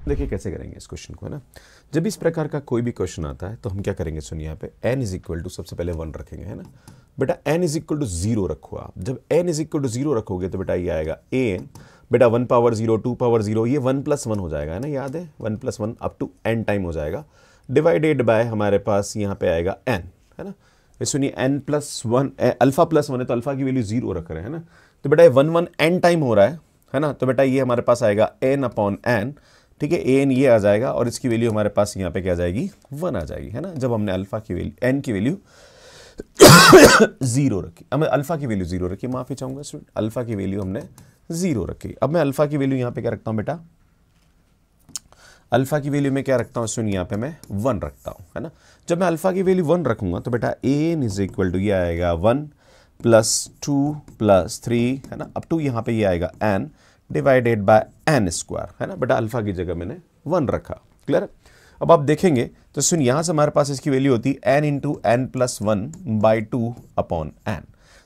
देखिए कैसे करेंगे इस क्वेश्चन को, है ना। जब इस प्रकार का कोई भी क्वेश्चन आता है तो हम क्या करेंगे, सुनिए यहाँ पे n इज इक्वल टू सबसे पहले 1 रखेंगे, है ना। बेटा n इज इक्वल टू 0 रखो आप। जब n इज इक्वल टू 0 रखोगे तो बेटा ये आएगा an, बेटा 1 पावर 0 2 पावर 0 ये 1 प्लस 1 हो जाएगा, है ना, याद है 1 plus 1 up to n time हो जाएगा, डिवाइडेड बाय हमारे पास यहाँ पे आएगा n, है ना। सुनिए n प्लस 1 अल्फा प्लस 1 है तो अल्फा की वैल्यू 0 रख रहे हैं, है ना। तो बेटा ये 1 1 n टाइम हो रहा है ना। तो बेटा ये हमारे पास आएगा n अपॉन n, ठीक है, एन ये आ जाएगा और इसकी वैल्यू हमारे पास यहाँ पे क्या आ जाएगी, 1 आ जाएगी, है ना। जब हमने अल्फा की वैल्यू एन की वैल्यू 0 रखी, अब मैं अल्फा की वैल्यू 0 रखी, माफी चाहूंगा स्टूडेंट, अल्फा की वैल्यू हमने 0 रखी। अब मैं अल्फा की वैल्यू यहाँ पे क्या रखता हूँ बेटा, अल्फा की वैल्यू में क्या रखता हूँ सुनिए, यहाँ पे मैं 1 रखता हूँ, है ना। जब मैं अल्फा की वैल्यू 1 रखूंगा तो बेटा एन इज इक्वल टू ये आएगा 1 प्लस 2 प्लस 3, है ना, अब टू यहाँ पे ये आएगा n divided by n square, है ना। बेटा अल्फा की जगह मैंने 1 रखा, क्लियर। अब आप देखेंगे तो सुन यहां से हमारे पास इसकी वैल्यू होती है n into n plus 1 by 2 upon n.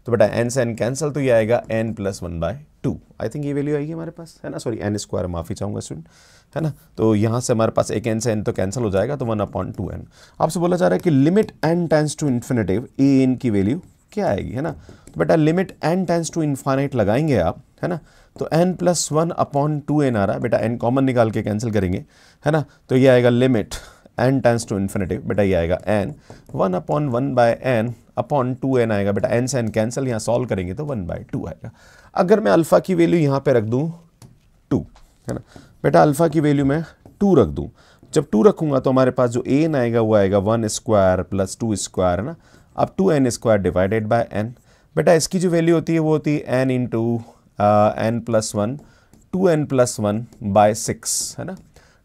तो बेटा n से n कैंसिल, तो ये आएगा n plus 1 by 2। I think ये वैल्यू आएगी हमारे पास, है ना, सॉरी एन स्क्वायर, माफी चाहूंगा स्टूडेंट, है ना। तो यहां से हमारे पास एक n से n तो कैंसिल हो जाएगा, तो 1 अपॉन 2n। आपसे बोला जा रहा है कि limit n tends to infinitive a n की वैल्यू क्या आएगी, है ना। तो बेटा limit n tends to infinite लगाएंगे आप, है ना। तो n प्लस 1 अपॉन 2n आ रहा है, बेटा n कॉमन निकाल के कैंसिल करेंगे, है ना। तो ये आएगा limit n tends to infinitive, बेटा ये आएगा n 1 upon 1 by n upon 2n आएगा, बेटा n से n कैंसिल, यहाँ सॉल्व करेंगे तो 1 बाई 2 आएगा। अगर मैं अल्फा की वैल्यू यहाँ पे रख दूँ 2, है ना, बेटा अल्फा की वैल्यू मैं 2 रख दूँ, जब 2 रखूंगा तो हमारे पास जो n आएगा वो आएगा 1 स्क्वायर प्लस 2 स्क्वायर, है ना। अब 2n square divided by n, बेटा इसकी जो वैल्यू होती है वो होती है n into n plus 1 2n plus 1 by 6, है ना,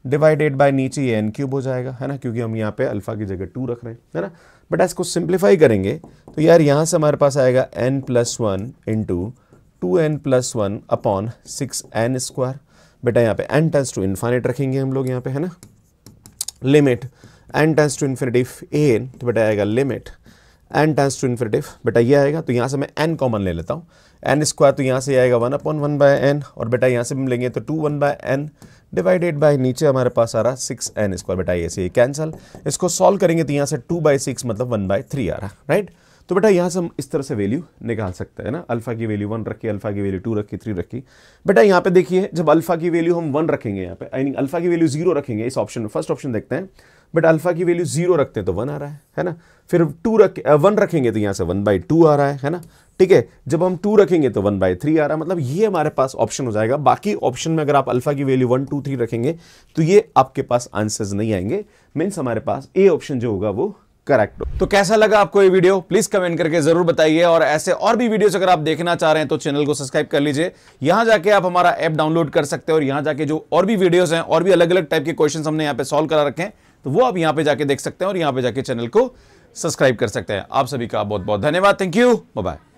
डिवाइडेड बाय नीचे ये n क्यूब हो जाएगा, है ना, क्योंकि हम यहाँ पे अल्फा की जगह 2 रख रहे हैं, है ना। बेटा इसको सिंप्लीफाई करेंगे तो यार यहाँ से हमारे पास आएगा n plus 1 into 2n plus 1 upon 6n square. बेटा यहाँ पे n टेंड्स टू इन्फिनिट रखेंगे हम लोग यहाँ पे, है ना, limit n tends to infinitive an, तो बेटा आएगा limit n tends to infinitive, बेटा ये आएगा, तो यहाँ से मैं n कॉमन ले लेता हूँ, n स्क्वायर तो यहाँ से आएगा 1 अपॉन 1 बाय n, और बेटा यहाँ से हम लेंगे तो 2 1 बाय n डिवाइडेड बाय नीचे हमारे पास आ रहा 6n स्क्वायर, बेटा ये से कैंसिल, इसको सॉल्व करेंगे तो यहाँ से 2 बाई 6 मतलब 1 बाई 3 आ रहा, राइट। तो बेटा यहाँ से हम इस तरह से वैल्यू निकाल सकते हैं ना, अल्फा की वैल्यू 1 रखी, अल्फा की वैल्यू 2 रखी, 3 रखी। बेटा यहाँ पे देखिए जब अल्फा की वैल्यू हम 1 रखेंगे, यहाँ पे आई मीन अल्फा की वैल्यू 0 रखेंगे, इस ऑप्शन में फर्स्ट ऑप्शन देखते हैं, बेटा अल्फा की वैल्यू 0 रखते हैं तो 1 आ रहा है ना। फिर 1 रखेंगे तो यहाँ से 1 बाई 2 आ रहा है ना, ठीक है। जब हम 2 रखेंगे तो 1 बाई 3 आ रहा है, मतलब ये हमारे पास ऑप्शन हो जाएगा। बाकी ऑप्शन में अगर आप अल्फा की वैल्यू 1 2 3 रखेंगे तो ये आपके पास आंसर्स नहीं आएंगे, मीन्स हमारे पास ए ऑप्शन जो होगा वो करेक्ट हो। तो कैसा लगा आपको ये वीडियो, प्लीज कमेंट करके जरूर बताइए, और ऐसे और भी वीडियोस अगर आप देखना चाह रहे हैं तो चैनल को सब्सक्राइब कर लीजिए। यहां जाके आप हमारा ऐप डाउनलोड कर सकते हैं और यहां जाके जो और भी वीडियोस हैं और भी अलग अलग टाइप के क्वेश्चंस हमने यहां पे सॉल्व करा रखे हैं, तो वो आप यहां पे जाके देख सकते हैं और यहां पे जाके चैनल को सब्सक्राइब कर सकते हैं। आप सभी का बहुत बहुत धन्यवाद, थैंक यू, बाय बाय।